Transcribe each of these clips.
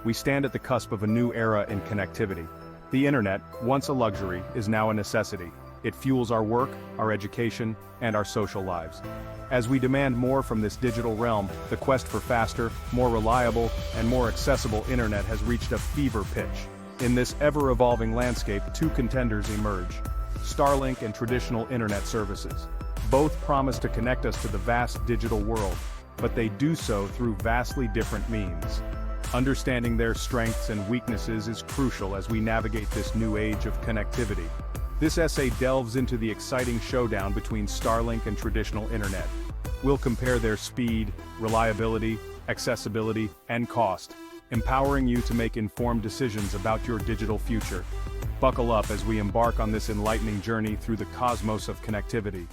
we stand at the cusp of a new era in connectivity. The internet, once a luxury, is now a necessity. It fuels our work, our education, and our social lives. As we demand more from this digital realm, the quest for faster, more reliable, and more accessible internet has reached a fever pitch. In this ever-evolving landscape, two contenders emerge: Starlink and traditional internet services. Both promise to connect us to the vast digital world, but they do so through vastly different means. Understanding their strengths and weaknesses is crucial as we navigate this new age of connectivity. This essay delves into the exciting showdown between Starlink and traditional internet. We'll compare their speed, reliability, accessibility, and cost, empowering you to make informed decisions about your digital future. Buckle up as we embark on this enlightening journey through the cosmos of connectivity.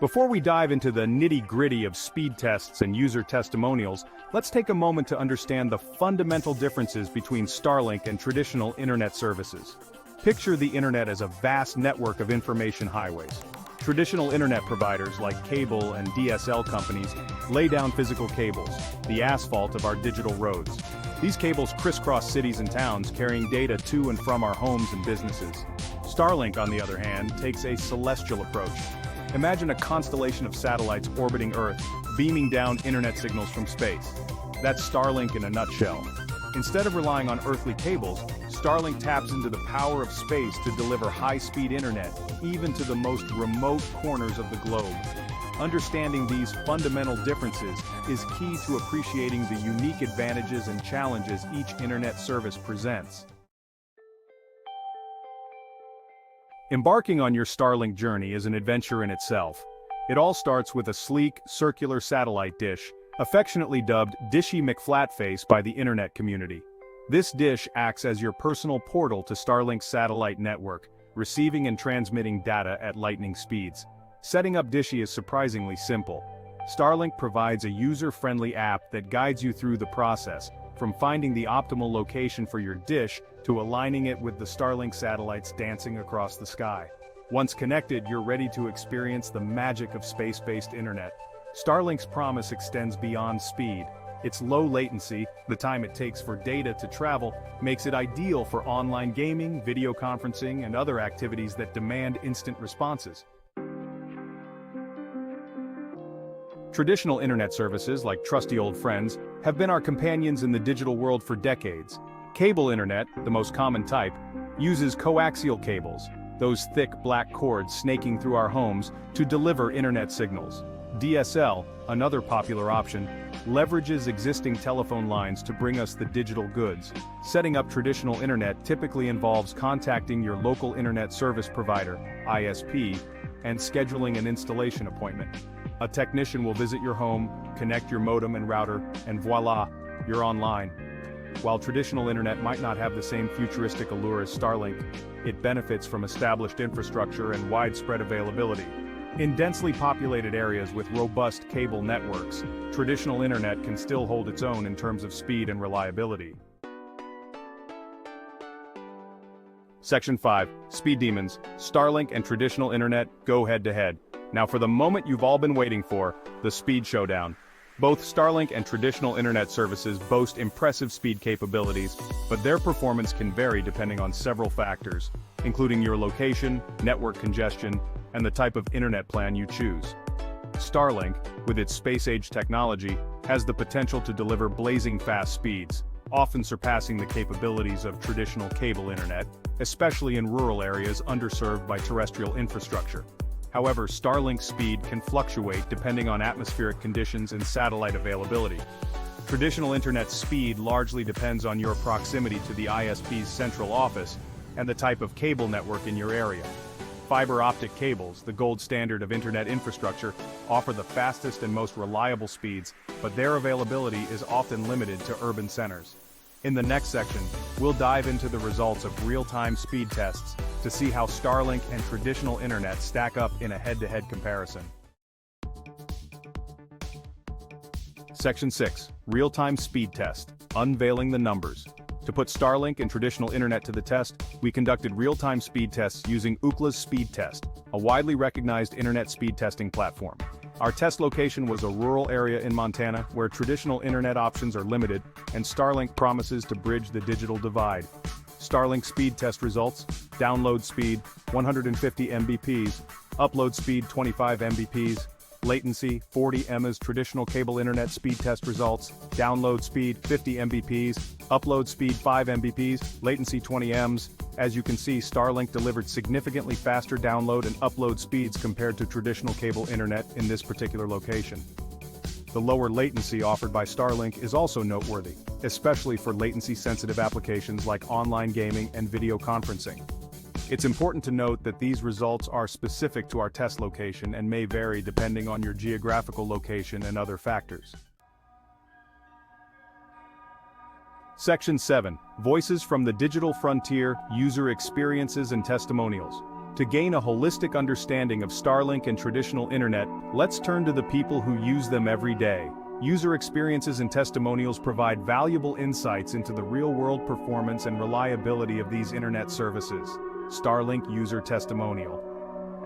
Before we dive into the nitty-gritty of speed tests and user testimonials, let's take a moment to understand the fundamental differences between Starlink and traditional internet services. Picture the internet as a vast network of information highways. Traditional internet providers like cable and DSL companies lay down physical cables, the asphalt of our digital roads. These cables crisscross cities and towns, carrying data to and from our homes and businesses. Starlink, on the other hand, takes a celestial approach. Imagine a constellation of satellites orbiting Earth, beaming down internet signals from space. That's Starlink in a nutshell. Instead of relying on earthly cables, Starlink taps into the power of space to deliver high-speed internet, even to the most remote corners of the globe. Understanding these fundamental differences is key to appreciating the unique advantages and challenges each internet service presents. Embarking on your Starlink journey is an adventure in itself. It all starts with a sleek, circular satellite dish, affectionately dubbed Dishy McFlatface by the internet community. This dish acts as your personal portal to Starlink's satellite network, receiving and transmitting data at lightning speeds. Setting up Dishy is surprisingly simple. Starlink provides a user-friendly app that guides you through the process, from finding the optimal location for your dish to aligning it with the Starlink satellites dancing across the sky. Once connected, you're ready to experience the magic of space-based internet. Starlink's promise extends beyond speed. Its low latency, the time it takes for data to travel, makes it ideal for online gaming, video conferencing, and other activities that demand instant responses. Traditional internet services, like trusty old friends, have been our companions in the digital world for decades. Cable internet, the most common type, uses coaxial cables, those thick black cords snaking through our homes, to deliver internet signals. DSL, another popular option, leverages existing telephone lines to bring us the digital goods. Setting up traditional internet typically involves contacting your local internet service provider, ISP, and scheduling an installation appointment. A technician will visit your home, connect your modem and router, and voila, you're online. While traditional internet might not have the same futuristic allure as Starlink, it benefits from established infrastructure and widespread availability. In densely populated areas with robust cable networks, traditional internet can still hold its own in terms of speed and reliability. Section 5. Speed Demons. Starlink and traditional internet go head-to-head. Now for the moment you've all been waiting for, the speed showdown. Both Starlink and traditional internet services boast impressive speed capabilities, but their performance can vary depending on several factors, including your location, network congestion, and the type of internet plan you choose. Starlink, with its space-age technology, has the potential to deliver blazing fast speeds, often surpassing the capabilities of traditional cable internet, especially in rural areas underserved by terrestrial infrastructure. However, Starlink's speed can fluctuate depending on atmospheric conditions and satellite availability. Traditional internet speed largely depends on your proximity to the ISP's central office and the type of cable network in your area. Fiber optic cables, the gold standard of internet infrastructure, offer the fastest and most reliable speeds, but their availability is often limited to urban centers. In the next section, we'll dive into the results of real-time speed tests to see how Starlink and traditional internet stack up in a head-to-head comparison. Section 6. Real-time speed test. Unveiling the numbers. To put Starlink and traditional internet to the test, we conducted real-time speed tests using Ookla's Speed Test, a widely recognized internet speed testing platform. Our test location was a rural area in Montana where traditional internet options are limited, and Starlink promises to bridge the digital divide. Starlink speed test results: download speed 150 Mbps, upload speed 25 Mbps, latency 40 ms. Traditional cable internet speed test results: download speed 50 Mbps, upload speed 5 Mbps, latency 20 ms. As you can see, Starlink delivered significantly faster download and upload speeds compared to traditional cable internet in this particular location. The lower latency offered by Starlink is also noteworthy, especially for latency-sensitive applications like online gaming and video conferencing. It's important to note that these results are specific to our test location and may vary depending on your geographical location and other factors. Section 7. Voices from the Digital Frontier, User Experiences and Testimonials. To gain a holistic understanding of Starlink and traditional internet, let's turn to the people who use them every day. User experiences and testimonials provide valuable insights into the real-world performance and reliability of these internet services. Starlink User Testimonial.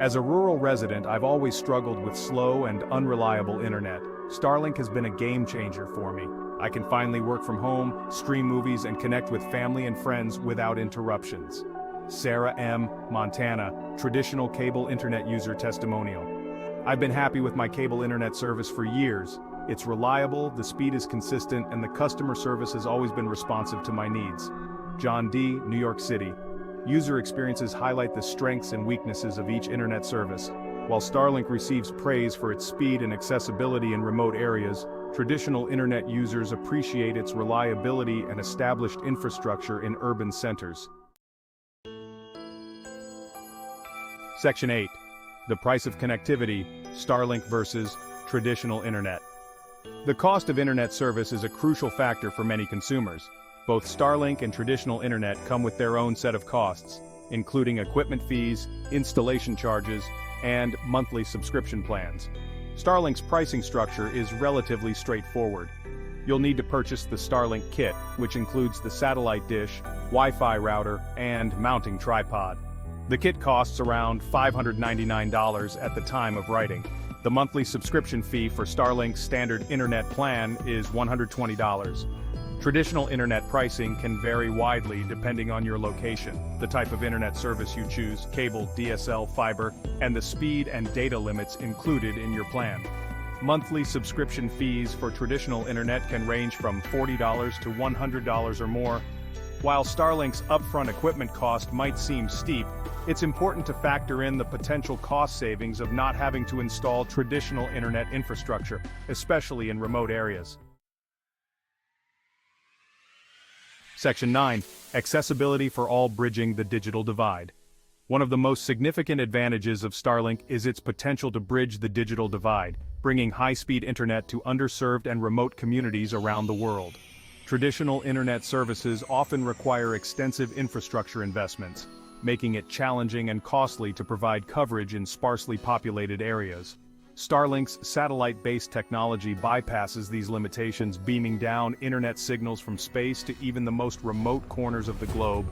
As a rural resident, I've always struggled with slow and unreliable internet. Starlink has been a game changer for me. I can finally work from home, stream movies, and connect with family and friends without interruptions. Sarah M., Montana, traditional cable internet user testimonial. I've been happy with my cable internet service for years. It's reliable, the speed is consistent, and the customer service has always been responsive to my needs. John D., New York City. User experiences highlight the strengths and weaknesses of each internet service. While Starlink receives praise for its speed and accessibility in remote areas, traditional internet users appreciate its reliability and established infrastructure in urban centers. Section 8. The price of connectivity, Starlink versus traditional internet. The cost of internet service is a crucial factor for many consumers. Both Starlink and traditional internet come with their own set of costs, including equipment fees, installation charges, and monthly subscription plans. Starlink's pricing structure is relatively straightforward. You'll need to purchase the Starlink kit, which includes the satellite dish, Wi-Fi router, and mounting tripod. The kit costs around $599 at the time of writing. The monthly subscription fee for Starlink's standard internet plan is $120. Traditional internet pricing can vary widely depending on your location, the type of internet service you choose, cable, DSL, fiber, and the speed and data limits included in your plan. Monthly subscription fees for traditional internet can range from $40 to $100 or more. While Starlink's upfront equipment cost might seem steep, it's important to factor in the potential cost savings of not having to install traditional internet infrastructure, especially in remote areas. Section 9. Accessibility for all, bridging the digital divide. One of the most significant advantages of Starlink is its potential to bridge the digital divide, bringing high-speed internet to underserved and remote communities around the world. Traditional internet services often require extensive infrastructure investments, making it challenging and costly to provide coverage in sparsely populated areas. Starlink's satellite-based technology bypasses these limitations, beaming down internet signals from space to even the most remote corners of the globe.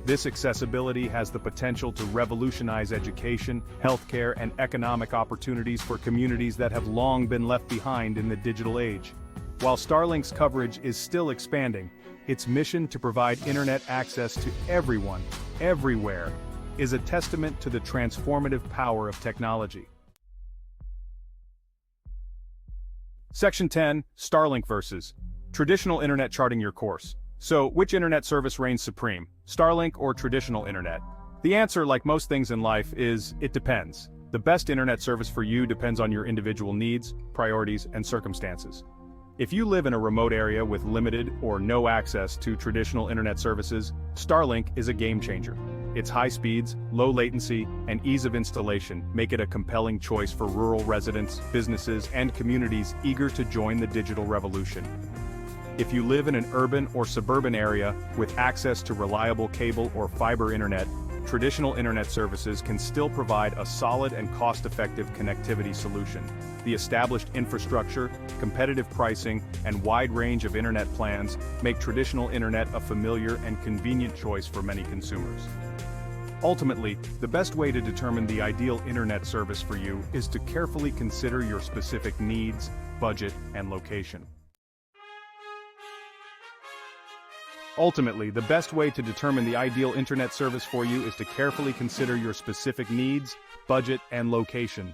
This accessibility has the potential to revolutionize education, healthcare, and economic opportunities for communities that have long been left behind in the digital age. While Starlink's coverage is still expanding, its mission to provide internet access to everyone, everywhere, is a testament to the transformative power of technology. Section 10. Starlink versus traditional internet, charting your course. So, which internet service reigns supreme, Starlink or traditional internet? The answer, like most things in life, is it depends. The best internet service for you depends on your individual needs, priorities, and circumstances. If you live in a remote area with limited or no access to traditional internet services, Starlink is a game changer. Its high speeds, low latency, and ease of installation make it a compelling choice for rural residents, businesses, and communities eager to join the digital revolution. If you live in an urban or suburban area with access to reliable cable or fiber internet, traditional internet services can still provide a solid and cost-effective connectivity solution. The established infrastructure, competitive pricing, and wide range of internet plans make traditional internet a familiar and convenient choice for many consumers. Ultimately, the best way to determine the ideal internet service for you is to carefully consider your specific needs, budget, and location. Ultimately, the best way to determine the ideal internet service for you is to carefully consider your specific needs, budget, and location.